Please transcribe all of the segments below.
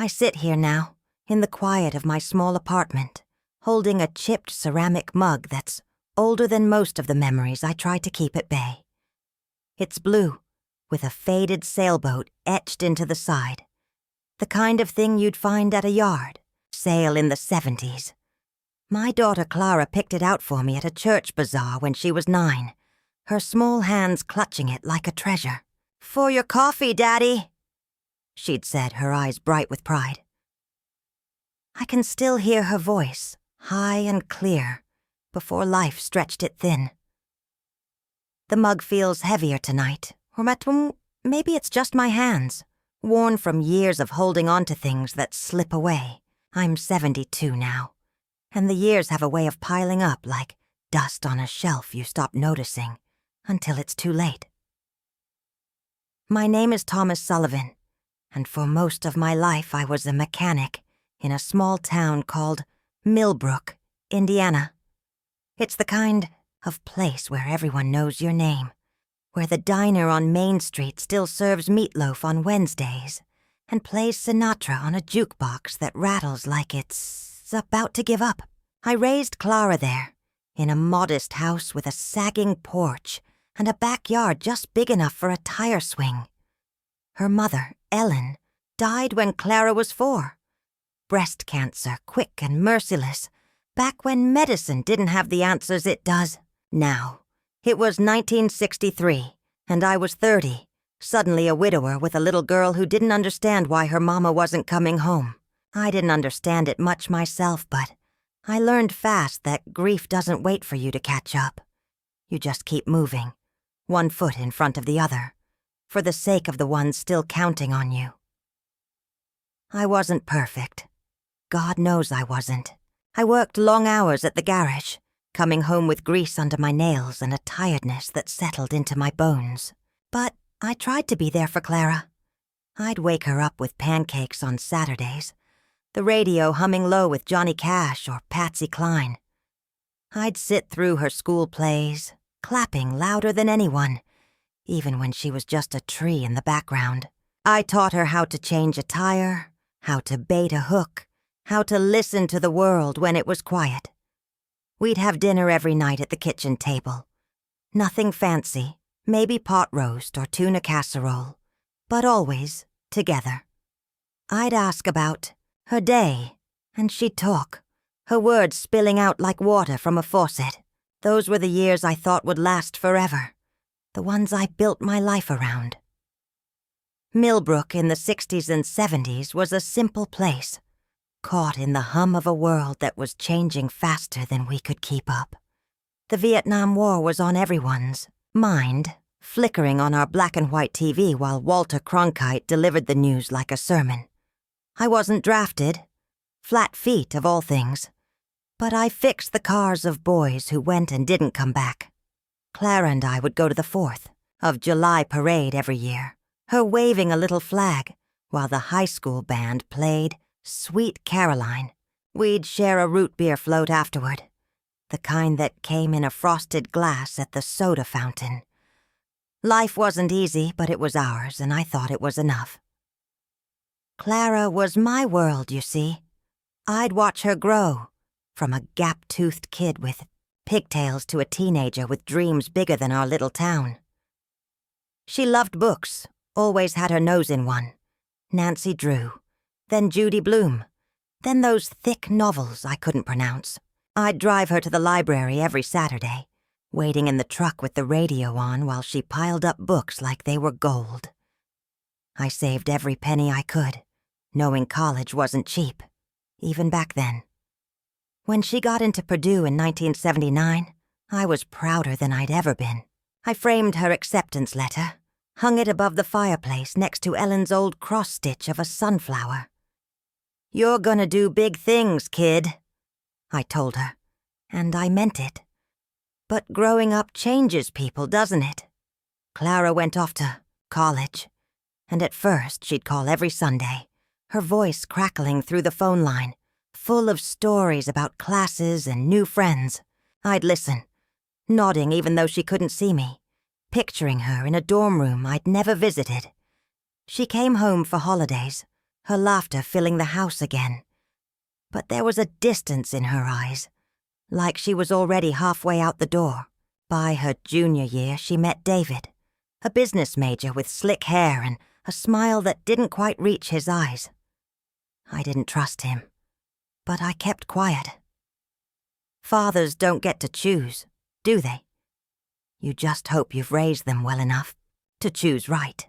I sit here now, in the quiet of my small apartment, holding a chipped ceramic mug that's older than most of the memories I try to keep at bay. It's blue, with a faded sailboat etched into the side. The kind of thing you'd find at a yard sale in the 70s. My daughter Clara picked it out for me at a church bazaar when she was 9, her small hands clutching it like a treasure. "For your coffee, Daddy," she'd said, her eyes bright with pride. I can still hear her voice, high and clear, before life stretched it thin. The mug feels heavier tonight, or maybe it's just my hands, worn from years of holding on to things that slip away. I'm 72 now, and the years have a way of piling up like dust on a shelf you stop noticing until it's too late. My name is Thomas Sullivan, and for most of my life I was a mechanic in a small town called Millbrook, Indiana. It's the kind of place where everyone knows your name, where the diner on Main Street still serves meatloaf on Wednesdays and plays Sinatra on a jukebox that rattles like it's about to give up. I raised Clara there, in a modest house with a sagging porch and a backyard just big enough for a tire swing. Her mother, Ellen, died when Clara was 4. Breast cancer, quick and merciless, back when medicine didn't have the answers it does now. It was 1963, and I was 30, suddenly a widower with a little girl who didn't understand why her mama wasn't coming home. I didn't understand it much myself, but I learned fast that grief doesn't wait for you to catch up. You just keep moving, one foot in front of the other, for the sake of the ones still counting on you. I wasn't perfect. God knows I wasn't. I worked long hours at the garage, coming home with grease under my nails and a tiredness that settled into my bones. But I tried to be there for Clara. I'd wake her up with pancakes on Saturdays, the radio humming low with Johnny Cash or Patsy Cline. I'd sit through her school plays, clapping louder than anyone, even when she was just a tree in the background. I taught her how to change a tire, how to bait a hook, how to listen to the world when it was quiet. We'd have dinner every night at the kitchen table. Nothing fancy, maybe pot roast or tuna casserole, but always together. I'd ask about her day, and she'd talk, her words spilling out like water from a faucet. Those were the years I thought would last forever, the ones I built my life around. Millbrook in the 60s and 70s was a simple place, caught in the hum of a world that was changing faster than we could keep up. The Vietnam War was on everyone's mind, flickering on our black and white TV while Walter Cronkite delivered the news like a sermon. I wasn't drafted, flat feet of all things, but I fixed the cars of boys who went and didn't come back. Clara and I would go to the 4th of July parade every year, her waving a little flag while the high school band played Sweet Caroline. We'd share a root beer float afterward, the kind that came in a frosted glass at the soda fountain. Life wasn't easy, but it was ours, and I thought it was enough. Clara was my world, you see. I'd watch her grow, from a gap-toothed kid with pigtails to a teenager with dreams bigger than our little town. She loved books, always had her nose in one. Nancy Drew, then Judy Blume, then those thick novels I couldn't pronounce. I'd drive her to the library every Saturday, waiting in the truck with the radio on while she piled up books like they were gold. I saved every penny I could, knowing college wasn't cheap, even back then. When she got into Purdue in 1979, I was prouder than I'd ever been. I framed her acceptance letter, hung it above the fireplace next to Ellen's old cross-stitch of a sunflower. "You're gonna do big things, kid," I told her, and I meant it. But growing up changes people, doesn't it? Clara went off to college, and at first she'd call every Sunday, her voice crackling through the phone line, full of stories about classes and new friends. I'd listen, nodding even though she couldn't see me, picturing her in a dorm room I'd never visited. She came home for holidays, her laughter filling the house again. But there was a distance in her eyes, like she was already halfway out the door. By her junior year, she met David, a business major with slick hair and a smile that didn't quite reach his eyes. I didn't trust him, but I kept quiet. Fathers don't get to choose, do they? You just hope you've raised them well enough to choose right.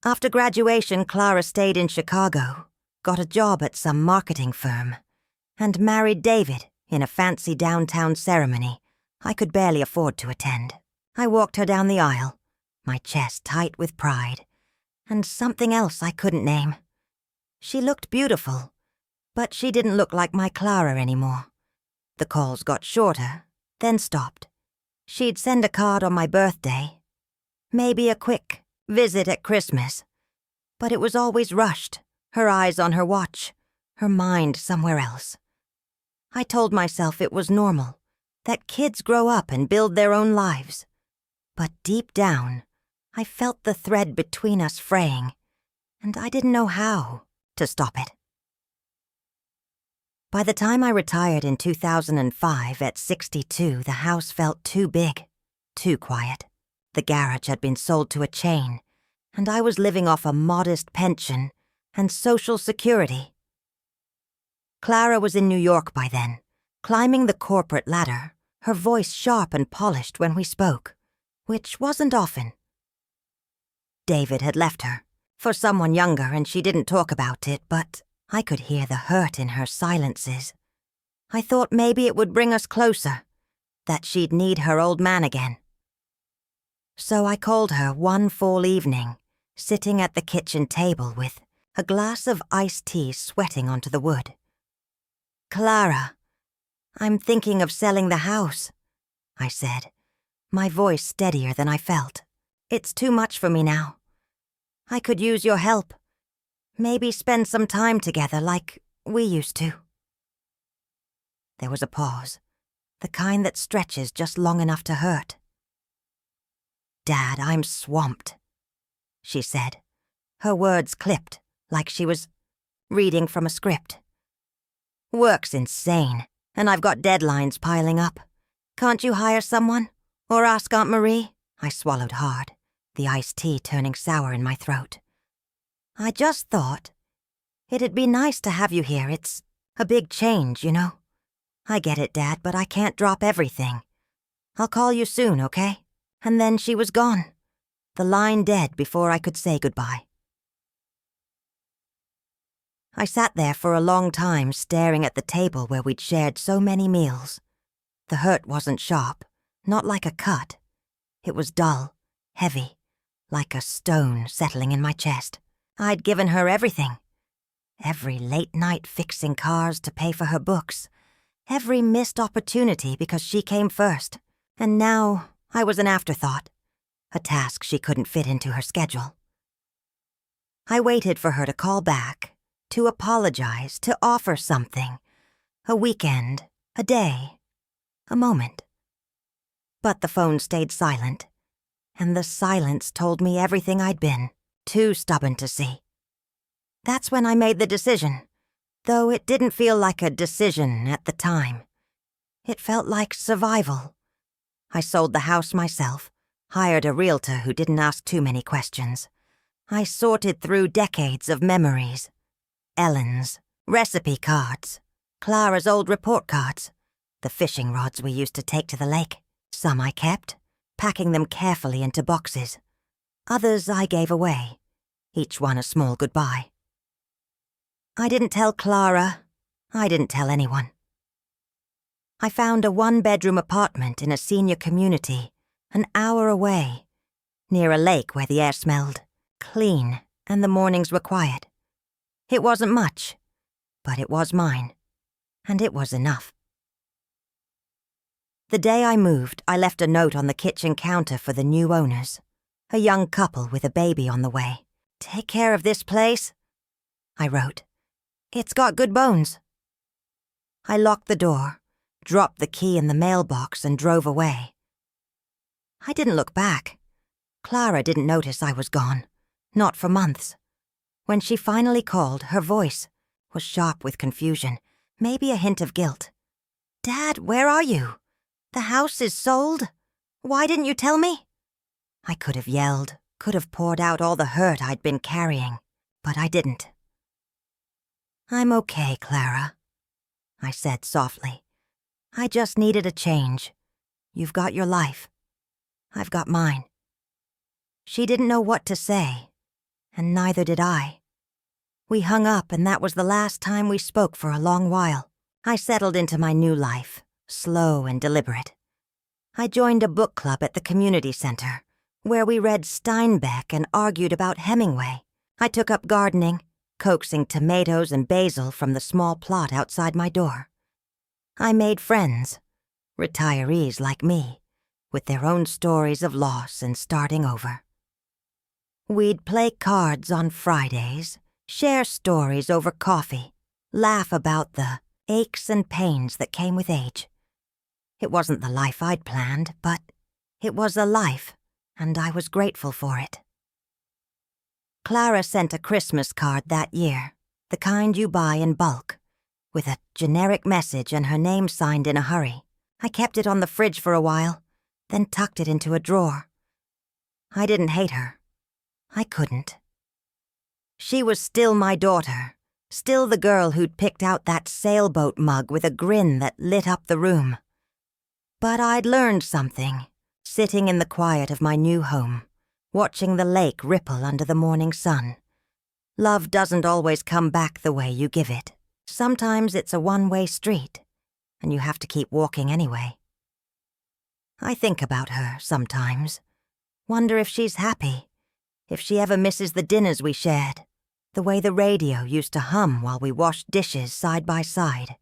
After graduation, Clara stayed in Chicago, got a job at some marketing firm, and married David in a fancy downtown ceremony I could barely afford to attend. I walked her down the aisle, my chest tight with pride, and something else I couldn't name. She looked beautiful, but she didn't look like my Clara anymore. The calls got shorter, then stopped. She'd send a card on my birthday, maybe a quick visit at Christmas, but it was always rushed, her eyes on her watch, her mind somewhere else. I told myself it was normal, that kids grow up and build their own lives. But deep down, I felt the thread between us fraying, and I didn't know how to stop it. By the time I retired in 2005 at 62, the house felt too big, too quiet. The garage had been sold to a chain, and I was living off a modest pension and Social Security. Clara was in New York by then, climbing the corporate ladder, her voice sharp and polished when we spoke, which wasn't often. David had left her for someone younger, and she didn't talk about it, but I could hear the hurt in her silences. I thought maybe it would bring us closer, that she'd need her old man again. So I called her one fall evening, sitting at the kitchen table with a glass of iced tea sweating onto the wood. "Clara, I'm thinking of selling the house," I said, my voice steadier than I felt. "It's too much for me now. I could use your help. Maybe spend some time together like we used to." There was a pause, the kind that stretches just long enough to hurt. "Dad, I'm swamped," she said, her words clipped like she was reading from a script. "Work's insane, and I've got deadlines piling up. Can't you hire someone? Or ask Aunt Marie?" I swallowed hard, the iced tea turning sour in my throat. "I just thought it'd be nice to have you here. It's a big change, you know. I get it, Dad, but I can't drop everything. I'll call you soon, okay?" And then she was gone, the line dead before I could say goodbye. I sat there for a long time staring at the table where we'd shared so many meals. The hurt wasn't sharp, not like a cut. It was dull, heavy, like a stone settling in my chest. I'd given her everything. Every late night fixing cars to pay for her books. Every missed opportunity because she came first. And now I was an afterthought, a task she couldn't fit into her schedule. I waited for her to call back, to apologize, to offer something. A weekend, a day, a moment. But the phone stayed silent, and the silence told me everything I'd been too stubborn to see. That's when I made the decision, though it didn't feel like a decision at the time. It felt like survival. I sold the house myself, hired a realtor who didn't ask too many questions. I sorted through decades of memories. Ellen's, recipe cards, Clara's old report cards, the fishing rods we used to take to the lake. Some I kept, packing them carefully into boxes. Others I gave away, each one a small goodbye. I didn't tell Clara. I didn't tell anyone. I found a one-bedroom apartment in a senior community, an hour away, near a lake where the air smelled clean and the mornings were quiet. It wasn't much, but it was mine, and it was enough. The day I moved, I left a note on the kitchen counter for the new owners, a young couple with a baby on the way. "Take care of this place," I wrote. "It's got good bones." I locked the door, dropped the key in the mailbox, and drove away. I didn't look back. Clara didn't notice I was gone, not for months. When she finally called, her voice was sharp with confusion, maybe a hint of guilt. "Dad, where are you? The house is sold? Why didn't you tell me?" I could have yelled, could have poured out all the hurt I'd been carrying, but I didn't. "I'm okay, Clara," I said softly. "I just needed a change. You've got your life. I've got mine." She didn't know what to say, and neither did I. We hung up, and that was the last time we spoke for a long while. I settled into my new life, slow and deliberate. I joined a book club at the community center, where we read Steinbeck and argued about Hemingway. I took up gardening, coaxing tomatoes and basil from the small plot outside my door. I made friends, retirees like me, with their own stories of loss and starting over. We'd play cards on Fridays, share stories over coffee, laugh about the aches and pains that came with age. It wasn't the life I'd planned, but it was a life, and I was grateful for it. Clara sent a Christmas card that year, the kind you buy in bulk, with a generic message and her name signed in a hurry. I kept it on the fridge for a while, then tucked it into a drawer. I didn't hate her. I couldn't. She was still my daughter, still the girl who'd picked out that sailboat mug with a grin that lit up the room. But I'd learned something, sitting in the quiet of my new home, watching the lake ripple under the morning sun. Love doesn't always come back the way you give it. Sometimes it's a one-way street, and you have to keep walking anyway. I think about her sometimes, wonder if she's happy, if she ever misses the dinners we shared, the way the radio used to hum while we washed dishes side by side.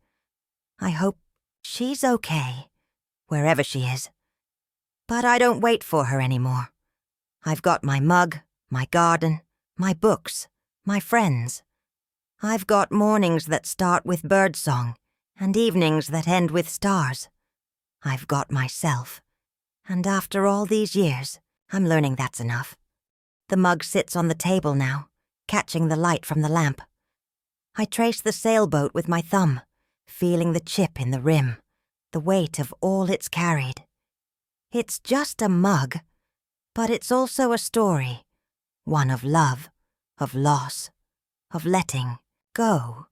I hope she's okay, wherever she is. But I don't wait for her anymore. I've got my mug, my garden, my books, my friends. I've got mornings that start with birdsong and evenings that end with stars. I've got myself. And after all these years, I'm learning that's enough. The mug sits on the table now, catching the light from the lamp. I trace the sailboat with my thumb, feeling the chip in the rim, the weight of all it's carried. It's just a mug, but it's also a story, one of love, of loss, of letting go.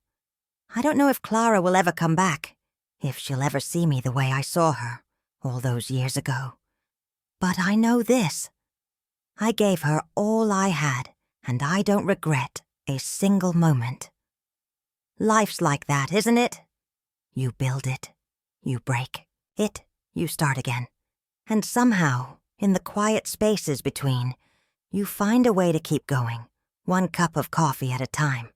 I don't know if Clara will ever come back, if she'll ever see me the way I saw her all those years ago. But I know this. I gave her all I had, and I don't regret a single moment. Life's like that, isn't it? You build it, you break it, you start again. And somehow, in the quiet spaces between, you find a way to keep going, one cup of coffee at a time.